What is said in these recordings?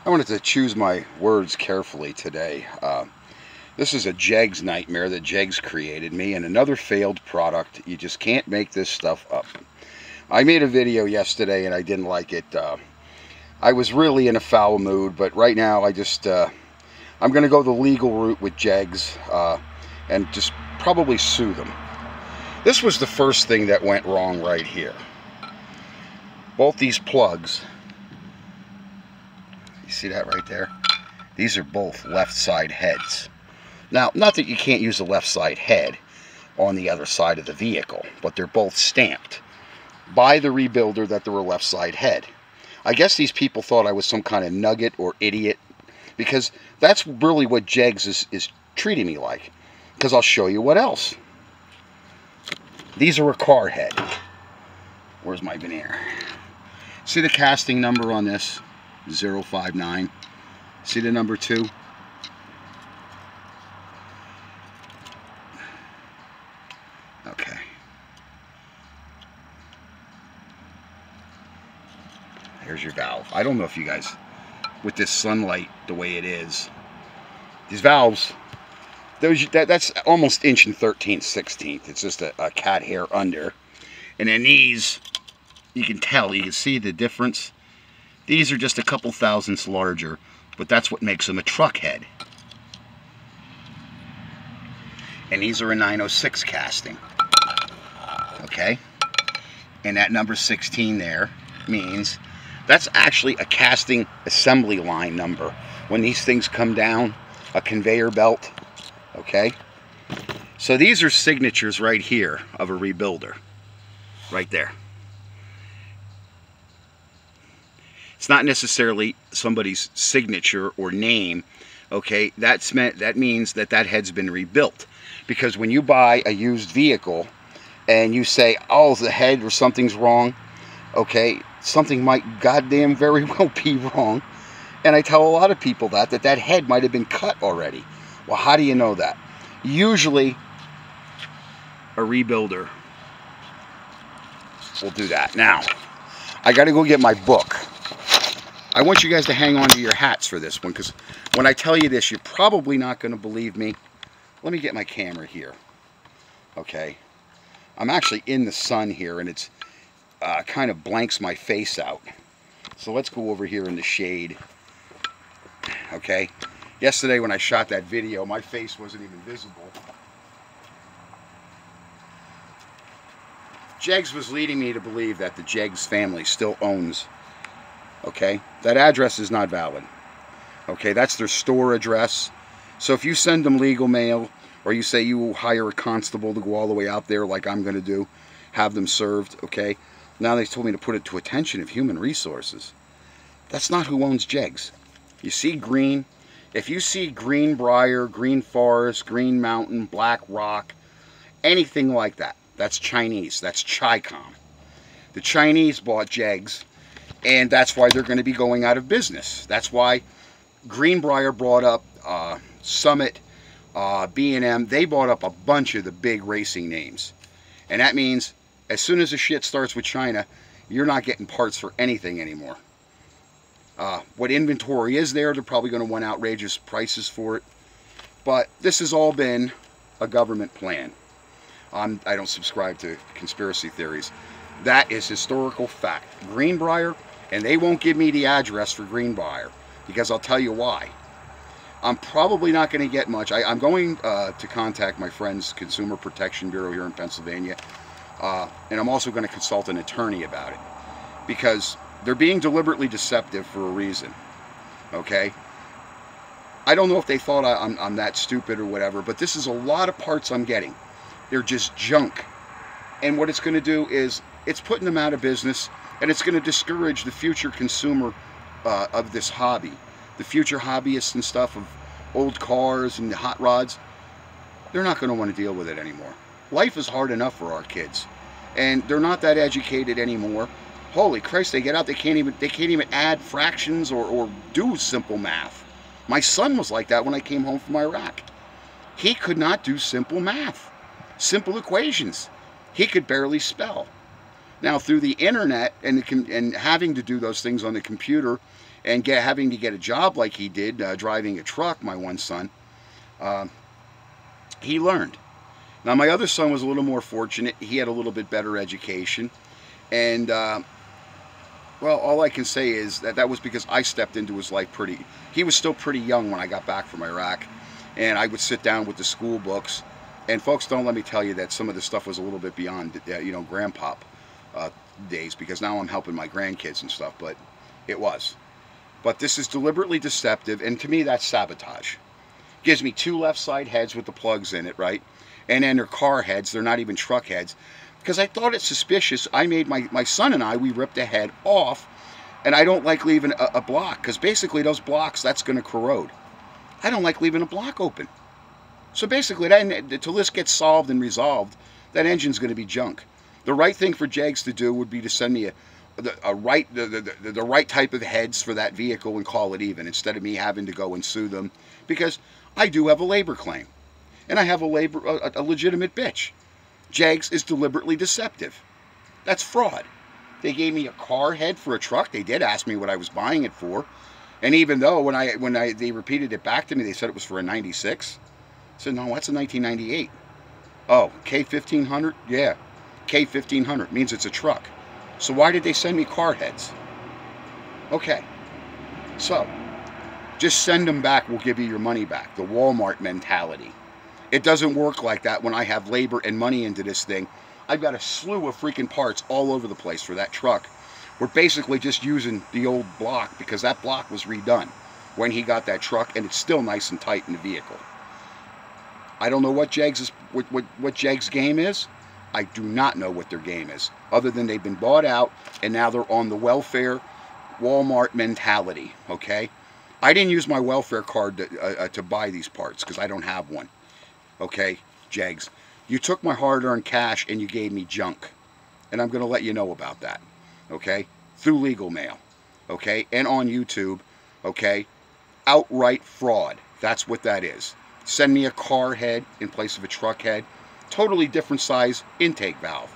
I wanted to choose my words carefully today. This is a Jeggs nightmare that Jeggs created me, and another failed product. You just can't make this stuff up. I made a video yesterday and I didn't like it. I was really in a foul mood, but right now I'm going to go the legal route with Jeggs and just probably sue them. This was the first thing that went wrong right here. Both these plugs, you see that right there? These are both left side heads. Now, not that you can't use the left side head on the other side of the vehicle, but they're both stamped by the rebuilder that they're a left side head. I guess these people thought I was some kind of nugget or idiot, because that's really what Jeggs is treating me like. Because I'll show you what else. These are a car head. Where's my veneer? See the casting number on this? 059. See the number 2? Okay. Here's your valve. I don't know if you guys, with this sunlight the way it is, these valves, that's almost inch and 13/16. It's just a cat hair under. And then these, you can tell, you can see the difference. These are just a couple thousandths larger, but that's what makes them a truck head. And these are a 906 casting. Okay? And that number 16 there means that's actually a casting assembly line number. When these things come down, a conveyor belt. Okay? So these are signatures right here of a rebuilder. Right there. It's not necessarily somebody's signature or name, okay? That means that head's been rebuilt. Because when you buy a used vehicle and you say, oh, the head or something's wrong, okay, something might goddamn very well be wrong. And I tell a lot of people that head might have been cut already. Well, how do you know that? Usually, a rebuilder will do that. Now, I got to go get my book. I want you guys to hang on to your hats for this one, because when I tell you this, you're probably not going to believe me. Let me get my camera here. Okay. I'm actually in the sun here, and it's kind of blanks my face out. So let's go over here in the shade. Okay. Yesterday when I shot that video, my face wasn't even visible. Jeggs was leading me to believe that the Jeggs family still owns. Okay, that address is not valid. Okay, that's their store address. So if you send them legal mail, or you say you will hire a constable to go all the way out there like I'm going to do, have them served, okay? Now they told me to put it to attention of Human Resources. That's not who owns Jeggs. You see green? If you see Greenbrier, Green Forest, Green Mountain, Black Rock, anything like that, that's Chinese. That's Chi-Com. The Chinese bought Jeggs, and that's why they're going to be going out of business. That's why Greenbrier brought up Summit, B&M. They bought up a bunch of the big racing names. And that means as soon as the shit starts with China, you're not getting parts for anything anymore. What inventory is there, they're probably going to want outrageous prices for it. But this has all been a government plan. I don't subscribe to conspiracy theories. That is historical fact. Greenbrier, and they won't give me the address for Greenbrier, because I'll tell you why. I'm probably not going to get much. I'm going to contact my friend's Consumer Protection Bureau here in Pennsylvania, and I'm also going to consult an attorney about it, because they're being deliberately deceptive for a reason. Okay? I don't know if they thought I'm that stupid or whatever, but this is a lot of parts I'm getting. They're just junk. And what it's going to do is it's putting them out of business, and it's going to discourage the future consumer of this hobby. The future hobbyists and stuff of old cars and the hot rods, they're not going to want to deal with it anymore. Life is hard enough for our kids, and they're not that educated anymore. Holy Christ, they get out, they can't even add fractions or do simple math. My son was like that when I came home from Iraq. He could not do simple math, simple equations. He could barely spell. Now, through the internet and having to do those things on the computer and having to get a job like he did, driving a truck, my one son, he learned. Now, my other son was a little more fortunate. He had a little bit better education. And, well, all I can say is that was because I stepped into his life he was still pretty young when I got back from Iraq. And I would sit down with the school books. And folks, don't let me tell you that some of the stuff was a little bit beyond, grandpop days, because now I'm helping my grandkids and stuff, but it was. But this is deliberately deceptive, and to me, that's sabotage. Gives me 2 left side heads with the plugs in it, right? And then they're car heads, they're not even truck heads. Because I thought it's suspicious. I made my son and we ripped the head off, and I don't like leaving a block, because basically those blocks, that's going to corrode. I don't like leaving a block open. So basically, till this gets solved and resolved, that engine's going to be junk. The right thing for Jeggs to do would be to send me the right type of heads for that vehicle and call it even, instead of me having to go and sue them, because I do have a labor claim, and I have a legitimate bitch. Jeggs is deliberately deceptive. That's fraud. They gave me a car head for a truck. They did ask me what I was buying it for, and even though when they repeated it back to me, they said it was for a '96. I said, no, that's a 1998. Oh, K1500? Yeah, K1500 means it's a truck. So why did they send me car heads? Okay, so just send them back, we'll give you your money back. The Walmart mentality. It doesn't work like that when I have labor and money into this thing. I've got a slew of freaking parts all over the place for that truck. We're basically just using the old block, because that block was redone when he got that truck, and it's still nice and tight in the vehicle. I don't know what Jeggs' game is. I do not know what their game is, other than they've been bought out and now they're on the welfare Walmart mentality, okay? I didn't use my welfare card to buy these parts, because I don't have one, okay, Jeggs? You took my hard-earned cash and you gave me junk, and I'm going to let you know about that, okay? Through legal mail, okay? And on YouTube, okay? Outright fraud. That's what that is. Send me a car head in place of a truck head. Totally different size intake valve.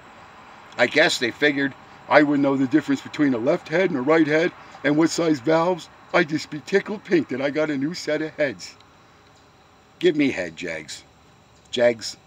I guess they figured I would know the difference between a left head and a right head and what size valves. I'd just be tickled pink that I got a new set of heads. Give me head, Jeggs. Jeggs.